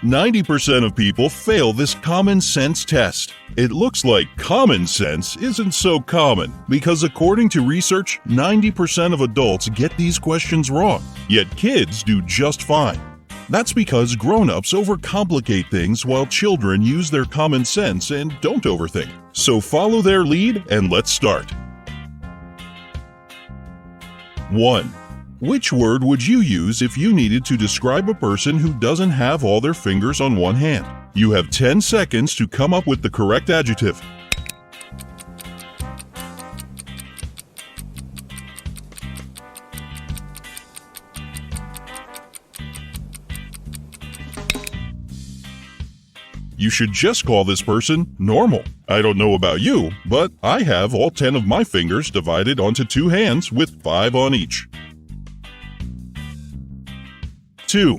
90% of people fail this common sense test. It looks like common sense isn't so common because according to research, 90% of adults get these questions wrong, yet kids do just fine. That's because grown-ups overcomplicate things while children use their common sense and don't overthink. So follow their lead and let's start. 1. Which word would you use if you needed to describe a person who doesn't have all their fingers on one hand? You have 10 seconds to come up with the correct adjective. You should just call this person normal. I don't know about you, but I have all 10 of my fingers divided onto 2 hands with 5 on each. 2.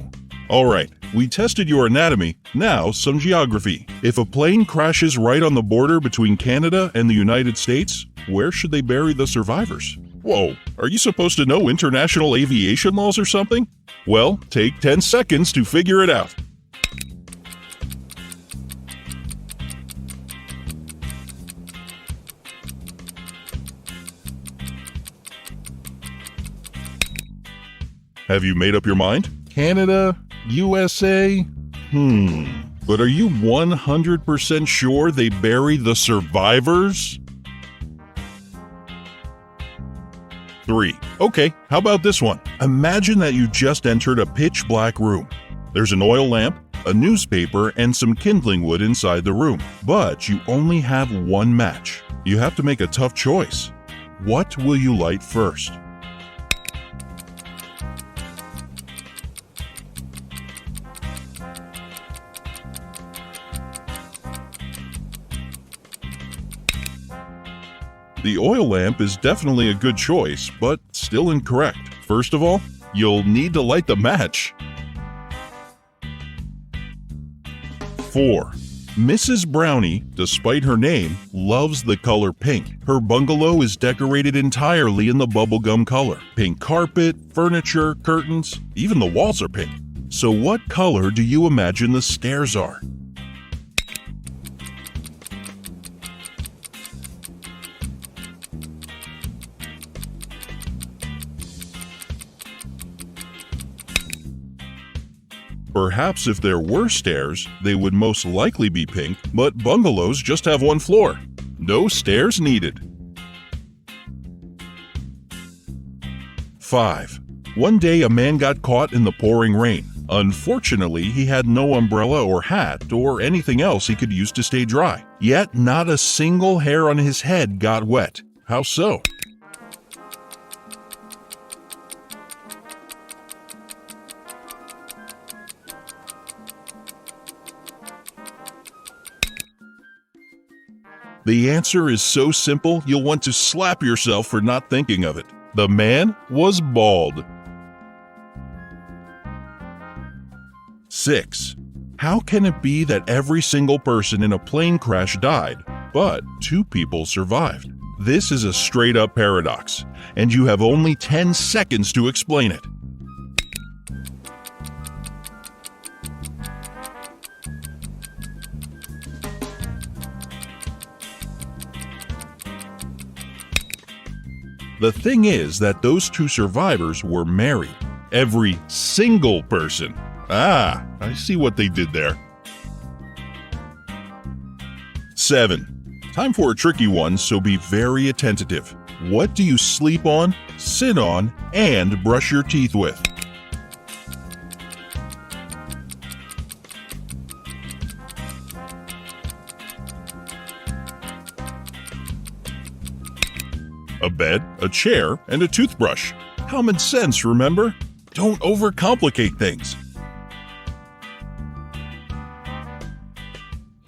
Alright, we tested your anatomy, now some geography. If a plane crashes right on the border between Canada and the United States, where should they bury the survivors? Whoa, are you supposed to know international aviation laws or something? Well, take 10 seconds to figure it out. Have you made up your mind? Canada? USA? But are you 100% sure they bury the survivors? 3. Okay, how about this one? Imagine that you just entered a pitch black room. There's an oil lamp, a newspaper, and some kindling wood inside the room. But you only have one match. You have to make a tough choice. What will you light first? The oil lamp is definitely a good choice, but still incorrect. First of all, you'll need to light the match. 4. Mrs. Brownie, despite her name, loves the color pink. Her bungalow is decorated entirely in the bubblegum color. Pink carpet, furniture, curtains, even the walls are pink. So what color do you imagine the stairs are? Perhaps if there were stairs, they would most likely be pink, but bungalows just have one floor. No stairs needed. 5. One day a man got caught in the pouring rain. Unfortunately, he had no umbrella or hat or anything else he could use to stay dry. Yet not a single hair on his head got wet. How so? The answer is so simple you'll want to slap yourself for not thinking of it. The man was bald. 6. How can it be that every single person in a plane crash died, but 2 people survived? This is a straight-up paradox, and you have only 10 seconds to explain it. The thing is that those 2 survivors were married. Every single person. Ah, I see what they did there. 7. Time for a tricky one, so be very attentive. What do you sleep on, sit on, and brush your teeth with? A bed, a chair, and a toothbrush. Common sense, remember? Don't overcomplicate things.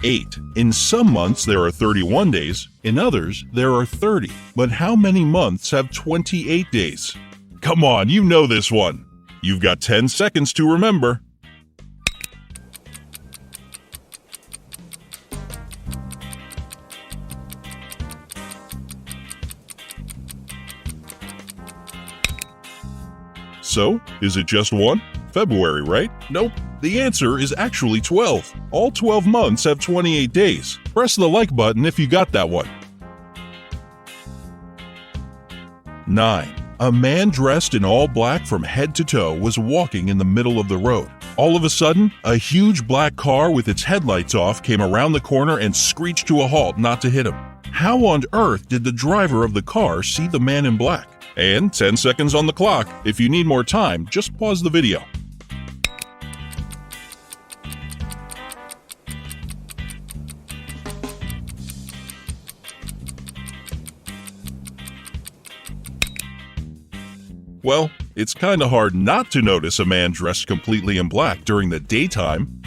8. In some months there are 31 days, in others there are 30. But how many months have 28 days? Come on, you know this one. You've got 10 seconds to remember. So, is it just one? February, right? Nope. The answer is actually 12. All 12 months have 28 days. Press the like button if you got that one. 9. A man dressed in all black from head to toe was walking in the middle of the road. All of a sudden, a huge black car with its headlights off came around the corner and screeched to a halt not to hit him. How on earth did the driver of the car see the man in black? And 10 seconds on the clock. If you need more time, just pause the video. Well, it's kinda hard not to notice a man dressed completely in black during the daytime.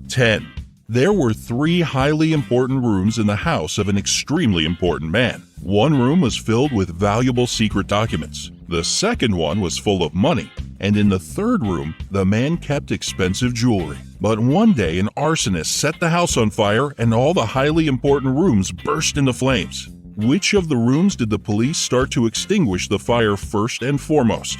10. There were 3 highly important rooms in the house of an extremely important man. One room was filled with valuable secret documents. The second one was full of money. And in the third room, the man kept expensive jewelry. But one day, an arsonist set the house on fire and all the highly important rooms burst into flames. Which of the rooms did the police start to extinguish the fire first and foremost?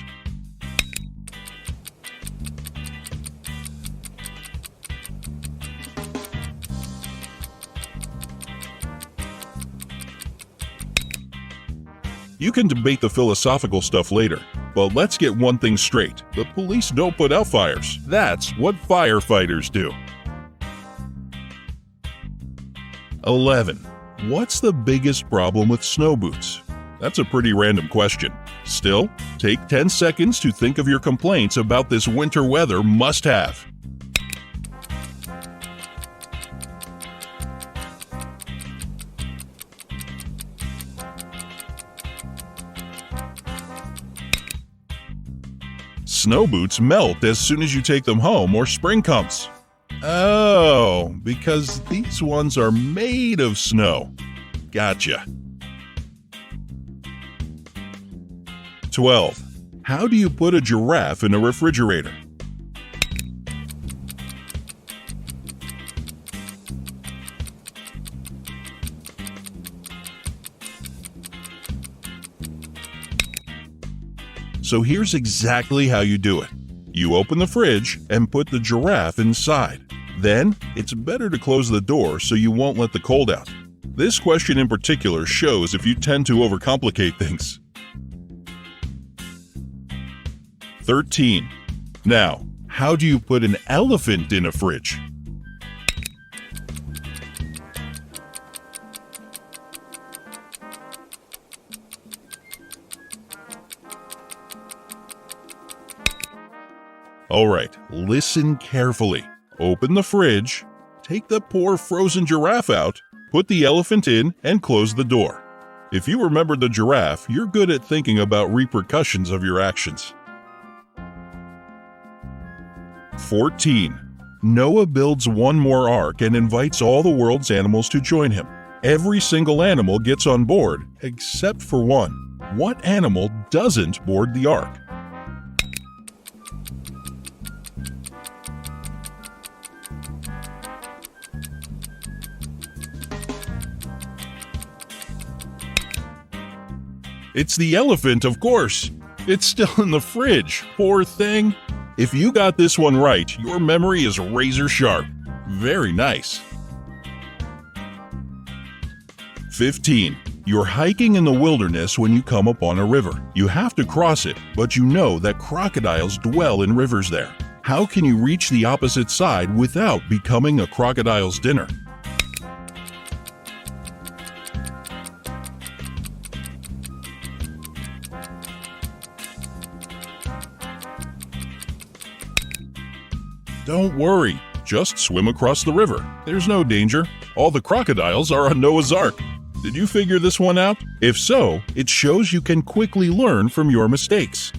You can debate the philosophical stuff later, but let's get one thing straight. The police don't put out fires. That's what firefighters do. 11. What's the biggest problem with snow boots? That's a pretty random question. Still, take 10 seconds to think of your complaints about this winter weather must-have. Snow boots melt as soon as you take them home or spring comes. Oh, because these ones are made of snow. Gotcha. 12. How do you put a giraffe in a refrigerator? So here's exactly how you do it. You open the fridge and put the giraffe inside. Then, it's better to close the door so you won't let the cold out. This question in particular shows if you tend to overcomplicate things. 13. Now, how do you put an elephant in a fridge? Alright, listen carefully. Open the fridge, take the poor frozen giraffe out, put the elephant in, and close the door. If you remember the giraffe, you're good at thinking about repercussions of your actions. 14. Noah builds one more ark and invites all the world's animals to join him. Every single animal gets on board, except for one. What animal doesn't board the ark? It's the elephant, of course. It's still in the fridge, poor thing. If you got this one right, your memory is razor sharp. Very nice. 15. You're hiking in the wilderness when you come upon a river. You have to cross it, but you know that crocodiles dwell in rivers there. How can you reach the opposite side without becoming a crocodile's dinner? Don't worry, just swim across the river. There's no danger. All the crocodiles are on Noah's Ark. Did you figure this one out? If so, it shows you can quickly learn from your mistakes.